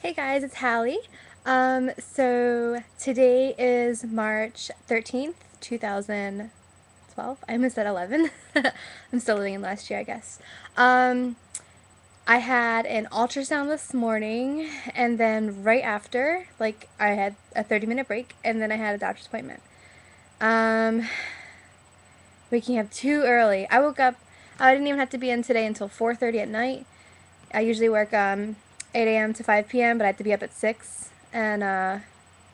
Hey guys, it's Hallie. So today is March 13th, 2012. I almost said 11. I'm still living in last year, I guess. Um, I had an ultrasound this morning, and then right after, like, I had a 30-minute break, and then I had a doctor's appointment. Um, Waking up too early. I woke up, I didn't even have to be in today until 4:30 at night. I usually work 8 a.m. to 5 p.m., but I had to be up at 6. And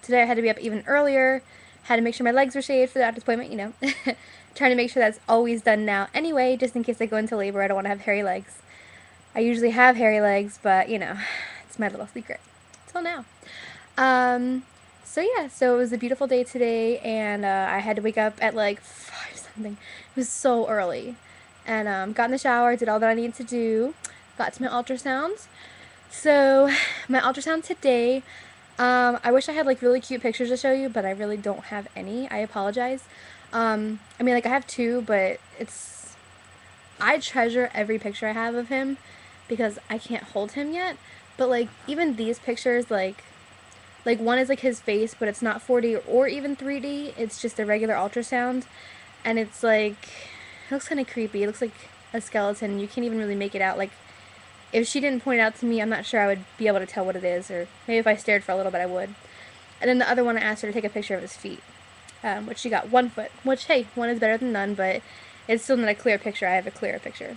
today I had to be up even earlier. Had to make sure my legs were shaved for the doctor's appointment, Trying to make sure that's always done now anyway, just in case I go into labor. I don't want to have hairy legs. I usually have hairy legs, but, it's my little secret. Till now. Um, so it was a beautiful day today, and I had to wake up at like 5 something. It was so early. And got in the shower, did all that I needed to do, got to my ultrasounds. So, my ultrasound today, I wish I had like really cute pictures to show you, but I really don't have any. I apologize. I have two, but I treasure every picture I have of him because I can't hold him yet. But like, even these pictures, like one is like his face, but it's not 4D or even 3D. It's just a regular ultrasound, and it's like it looks kind of creepy. It looks like a skeleton. You can't even really make it out. Like if she didn't point it out to me, I'm not sure I would be able to tell what it is. Or maybe if I stared for a little bit, I would. And then the other one, I asked her to take a picture of his feet, which she got 1 foot. Which hey, one is better than none, but it's still not a clear picture. I have a clearer picture.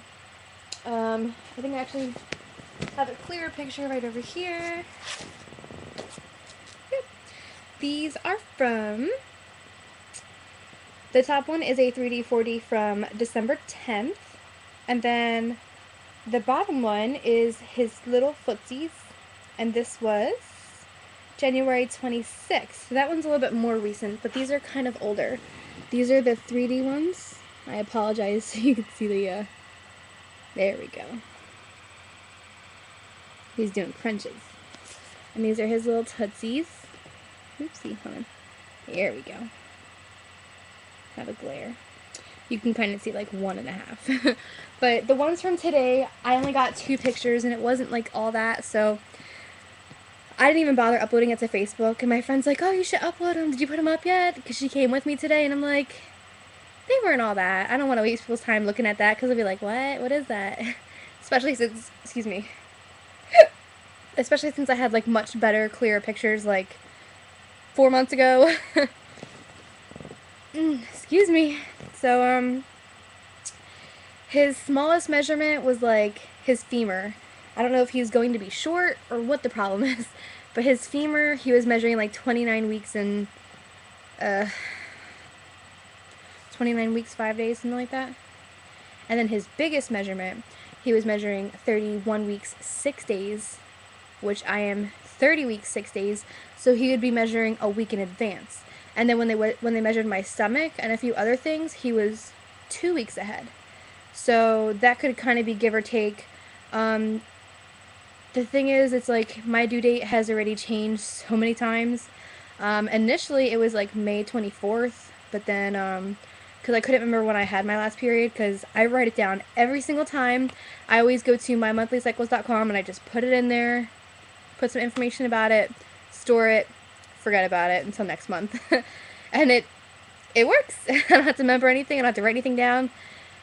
I think I actually have a clearer picture right over here. These are from, the top one is a 3D 4D from December 10th. And then the bottom one is his little footsies. And this was January 26th. So that one's a little bit more recent, but these are kind of older. These are the 3D ones. I apologize so you can see there we go. He's doing crunches. And these are his little tootsies. Oopsie, hold on. There we go. Have a glare. You can kind of see like 1.5. But the ones from today, I only got 2 pictures and it wasn't like all that, so I didn't even bother uploading it to Facebook. And my friend's like, oh, you should upload them. Did you put them up yet? Because she came with me today, and I'm like, they weren't all that. I don't want to waste people's time looking at that because they'll be like, what? What is that? Especially since, excuse me, especially since I had like much better, clearer pictures like 4 months ago. Excuse me. So, his smallest measurement was like his femur. I don't know if he was going to be short or what the problem is, but his femur, he was measuring like 29 weeks and, 29 weeks, 5 days, something like that. And then his biggest measurement, he was measuring 31 weeks, 6 days, which I am 30 weeks, 6 days, so he would be measuring a week in advance. And then when they measured my stomach and a few other things, he was 2 weeks ahead. So that could kind of be give or take. The thing is, it's like my due date has already changed so many times. Initially, it was like May 24th, but then, because I couldn't remember when I had my last period, because I write it down every single time. I always go to mymonthlycycles.com and I just put it in there, put some information about it, store it, forget about it until next month. And it works. I don't have to remember anything, I don't have to write anything down.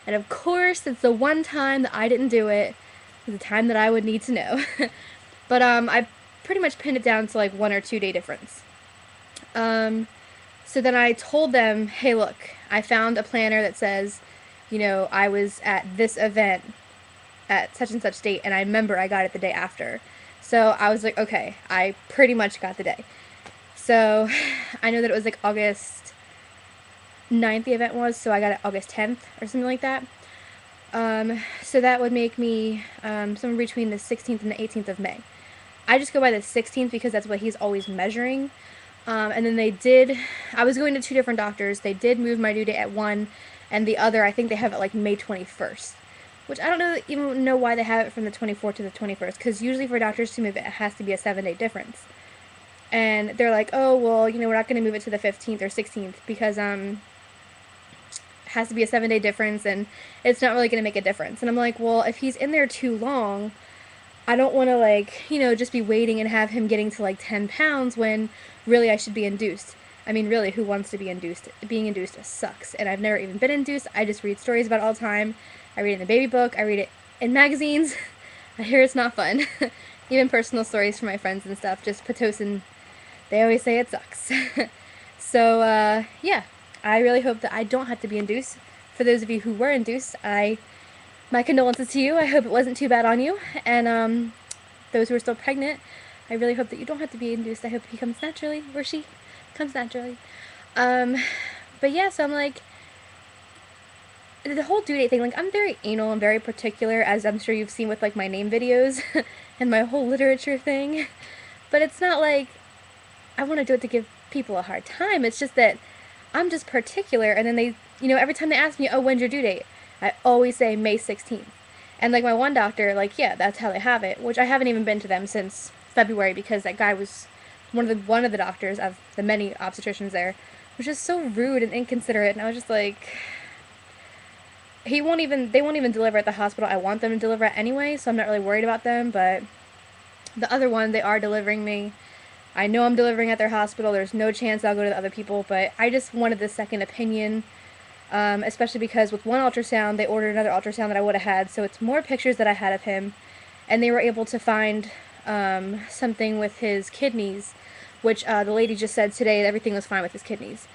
And of course, it's the one time that I didn't do it, the time that I would need to know. But I pretty much pinned it down to like 1 or 2 day difference. So then I told them, hey, look, I found a planner that says, I was at this event at such and such date, and I remember I got it the day after. So I was like, okay, I pretty much got the day. So I know that it was like August 9th the event was, so I got it August 10th or something like that. So that would make me somewhere between the 16th and the 18th of May. I just go by the 16th because that's what he's always measuring. And then I was going to 2 different doctors. They did move my due date at one, and the other, I think they have it like May 21st. Which I don't even know why they have it from the 24th to the 21st, because usually for doctors to move it, it has to be a 7-day difference. And they're like, oh, well, we're not going to move it to the 15th or 16th because, has to be a 7-day difference and it's not really going to make a difference. And I'm like, well, if he's in there too long, I don't want to, like, you know, just be waiting and have him getting to like 10 pounds when really I should be induced. I mean, really, who wants to be induced? Being induced sucks. And I've never even been induced. I just read stories about it all the time. I read it in the baby book. I read it in magazines. I hear it's not fun. Even personal stories from my friends and stuff. Just Pitocin, they always say it sucks. So, yeah. I really hope that I don't have to be induced. For those of you who were induced, my condolences to you. I hope it wasn't too bad on you. And those who are still pregnant, I really hope that you don't have to be induced. I hope he comes naturally, or she comes naturally. Um, but yeah, so I'm like, the whole due date thing, like, I'm very anal and very particular, as I'm sure you've seen with, like, my name videos and my whole literature thing. But it's not like I want to do it to give people a hard time. It's just that I'm just particular, and then they, you know, every time they ask me, oh, when's your due date? I always say May 16th. And, like, my one doctor, like, yeah, that's how they have it, which I haven't even been to them since February because that guy was one of the doctors of the many obstetricians there, was just so rude and inconsiderate, and I was just like, they won't even deliver at the hospital I want them to deliver at anyway, so I'm not really worried about them, but the other one, they are delivering me. I know I'm delivering at their hospital. There's no chance I'll go to the other people, but I just wanted the second opinion, especially because with one ultrasound, they ordered another ultrasound that I would have had, so it's more pictures that I had of him, and they were able to find something with his kidneys, which the lady just said today that everything was fine with his kidneys.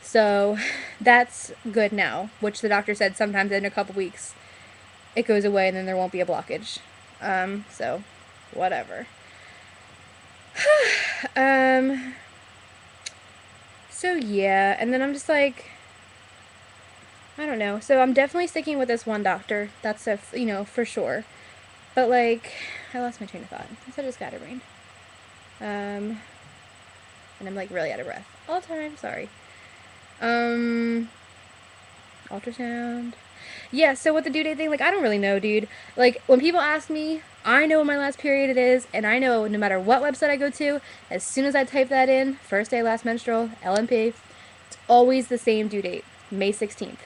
So that's good now, which the doctor said sometimes in a couple weeks it goes away and then there won't be a blockage. So whatever. So yeah, and then I'm just like, I don't know. So I'm definitely sticking with this one doctor. That's you know, for sure. But like, I lost my train of thought. I said it's scatterbrained. And I'm like really out of breath all the time. Sorry. Ultrasound. Yeah, so with the due date thing, like, I don't really know, dude. Like, when people ask me, I know when my last period it is, and I know no matter what website I go to, as soon as I type that in, first day, last menstrual, LMP, it's always the same due date, May 16th.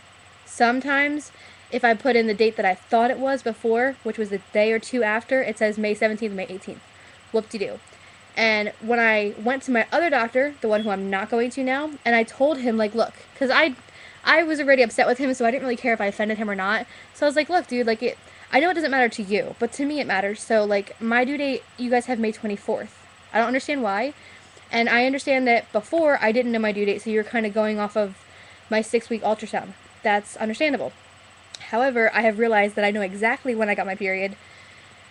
Sometimes, if I put in the date that I thought it was before, which was a day or two after, it says May 17th, May 18th. Whoop-de-doo. And when I went to my other doctor, the one who I'm not going to now, and I told him, like, look, because I was already upset with him, so I didn't really care if I offended him or not. So I was like, look, dude, like, I know it doesn't matter to you, but to me it matters. So, like, my due date, you guys have May 24th. I don't understand why. And I understand that before I didn't know my due date, so you're kind of going off of my 6-week ultrasound. That's understandable. However, I have realized that I know exactly when I got my period.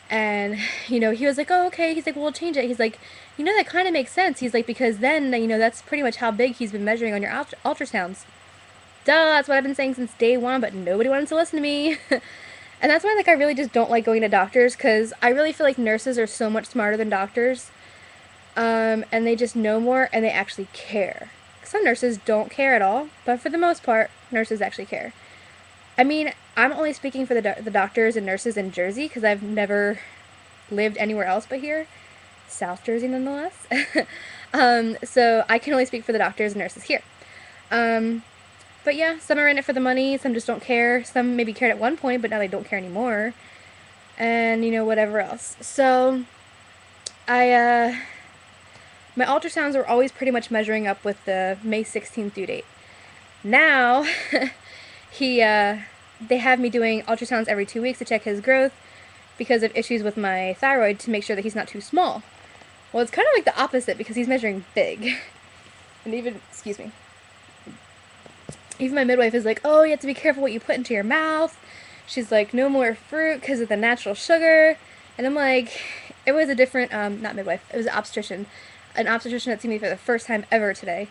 And, you know, he was like, oh, okay. He's like, well, we'll change it. He's like, you know, that kind of makes sense. He's like, because then, you know, that's pretty much how big he's been measuring on your ultrasounds. Duh, that's what I've been saying since day one, but nobody wanted to listen to me. And that's why, like, I really just don't like going to doctors, because I really feel like nurses are so much smarter than doctors. And they just know more, and they actually care. Some nurses don't care at all, but for the most part, nurses actually care. I mean, I'm only speaking for the doctors and nurses in Jersey, because I've never lived anywhere else but here. South Jersey, nonetheless. So I can only speak for the doctors and nurses here. But yeah, some are in it for the money, some just don't care. Some maybe cared at one point, but now they don't care anymore. And, you know, whatever else. So, my ultrasounds were always pretty much measuring up with the May 16th due date. Now, they have me doing ultrasounds every 2 weeks to check his growth because of issues with my thyroid to make sure that he's not too small. Well, it's kind of like the opposite because he's measuring big. And even, excuse me. Even my midwife is like, oh, you have to be careful what you put into your mouth. She's like, no more fruit because of the natural sugar. And I'm like, it was a different, not midwife, it was an obstetrician. An obstetrician that seen me for the first time ever today.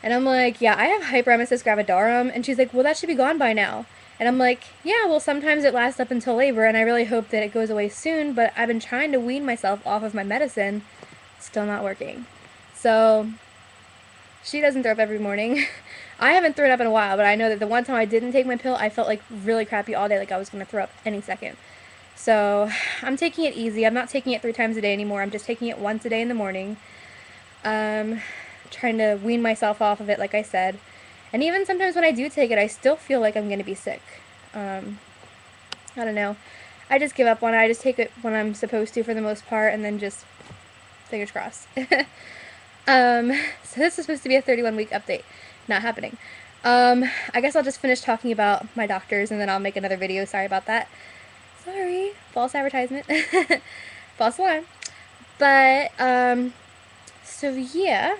And I'm like, yeah, I have hyperemesis gravidarum. And she's like, well, that should be gone by now. And I'm like, yeah, well, sometimes it lasts up until labor, and I really hope that it goes away soon, but I've been trying to wean myself off of my medicine. Still not working. So, she doesn't throw up every morning. I haven't thrown up in a while, but I know that the one time I didn't take my pill, I felt like really crappy all day, like I was going to throw up any second. So, I'm taking it easy. I'm not taking it 3 times a day anymore. I'm just taking it once a day in the morning. Trying to wean myself off of it, like I said. And even sometimes when I do take it, I still feel like I'm going to be sick. I don't know. I just give up on it. I just take it when I'm supposed to for the most part, and then just fingers crossed. So this is supposed to be a 31-week update. Not happening. I guess I'll just finish talking about my doctors, and then I'll make another video. Sorry about that. Sorry. False advertisement. False alarm. But, so yeah.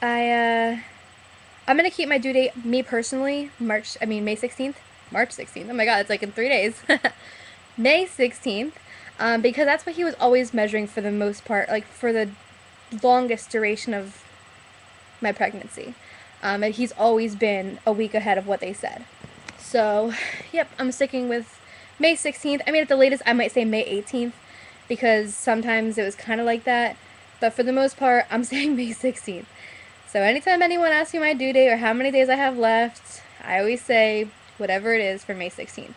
I'm gonna keep my due date, me personally, May 16th? March 16th. Oh my god, it's like in 3 days. May 16th. Because that's what he was always measuring for the most part, like for the longest duration of my pregnancy. And he's always been a week ahead of what they said. So, yep, I'm sticking with May 16th. I mean, at the latest, I might say May 18th, because sometimes it was kind of like that. But for the most part, I'm saying May 16th. So anytime anyone asks me my due date or how many days I have left, I always say whatever it is for May 16th.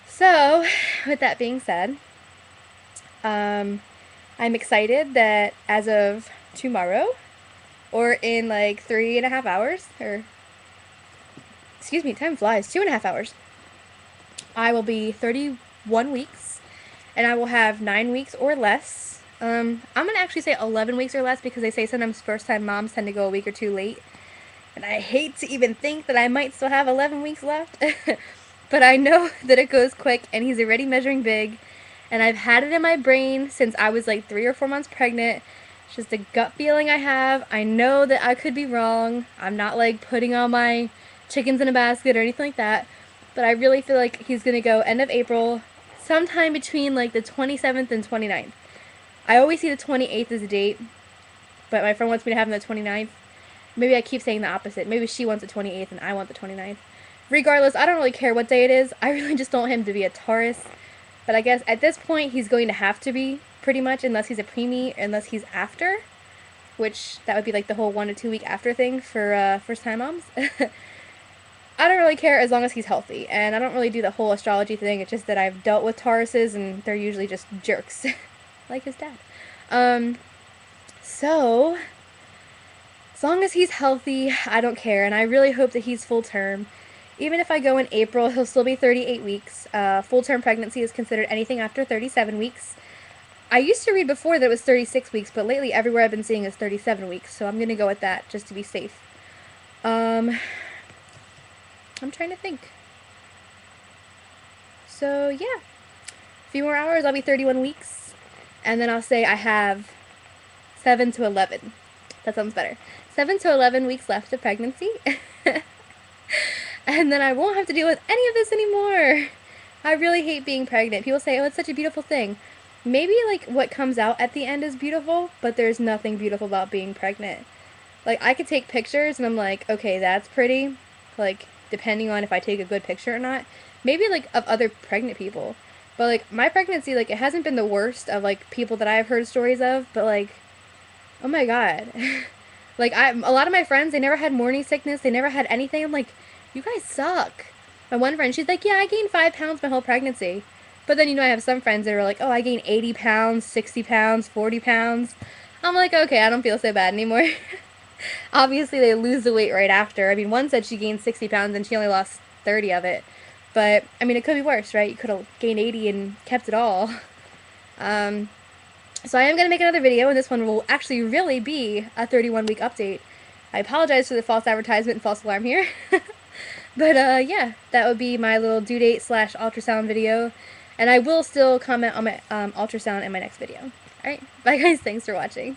So, with that being said, I'm excited that as of tomorrow, or in like 3.5 hours, or excuse me, time flies, 2.5 hours, I will be 31 weeks, and I will have 9 weeks or less. I'm going to actually say 11 weeks or less, because they say sometimes first-time moms tend to go a week or two late. And I hate to even think that I might still have 11 weeks left. But I know that it goes quick, and he's already measuring big. And I've had it in my brain since I was like 3 or 4 months pregnant. It's just a gut feeling I have. I know that I could be wrong. I'm not like putting all my chickens in a basket or anything like that. But I really feel like he's going to go end of April, sometime between like the 27th and 29th. I always see the 28th as a date, but my friend wants me to have him the 29th. Maybe I keep saying the opposite. Maybe she wants the 28th and I want the 29th. Regardless, I don't really care what day it is. I really just don't want him to be a Taurus. But I guess at this point, he's going to have to be, pretty much, unless he's a preemie, unless he's after. Which, that would be like the whole 1 to 2 week after thing for first-time moms. I don't really care as long as he's healthy. And I don't really do the whole astrology thing. It's just that I've dealt with Tauruses, and they're usually just jerks. Like his dad. So, as long as he's healthy, I don't care, and I really hope that he's full term. Even if I go in April, he'll still be 38 weeks. Full term pregnancy is considered anything after 37 weeks. I used to read before that it was 36 weeks, but lately everywhere I've been seeing is 37 weeks, so I'm gonna go with that just to be safe. I'm trying to think. So, yeah. A few more hours, I'll be 31 weeks. And then I'll say I have 7 to 11. That sounds better. 7 to 11 weeks left of pregnancy. And then I won't have to deal with any of this anymore. I really hate being pregnant. People say, oh, it's such a beautiful thing. Maybe, like, what comes out at the end is beautiful, but there's nothing beautiful about being pregnant. Like, I could take pictures, and I'm like, okay, that's pretty. Like, depending on if I take a good picture or not. Maybe, like, of other pregnant people. But, like, my pregnancy, like, it hasn't been the worst of, like, people that I've heard stories of, but, like, oh my god. Like, a lot of my friends, they never had morning sickness, they never had anything. I'm like, you guys suck. My one friend, she's like, yeah, I gained 5 pounds my whole pregnancy. But then, you know, I have some friends that are like, oh, I gained 80 pounds, 60 pounds, 40 pounds. I'm like, okay, I don't feel so bad anymore. Obviously, they lose the weight right after. I mean, one said she gained 60 pounds and she only lost 30 of it. But, I mean, it could be worse, right? You could have gained 80 and kept it all. So I am going to make another video, and this one will actually really be a 31-week update. I apologize for the false advertisement and false alarm here. But, yeah, that would be my little due date / ultrasound video. And I will still comment on my ultrasound in my next video. Alright, bye guys, thanks for watching.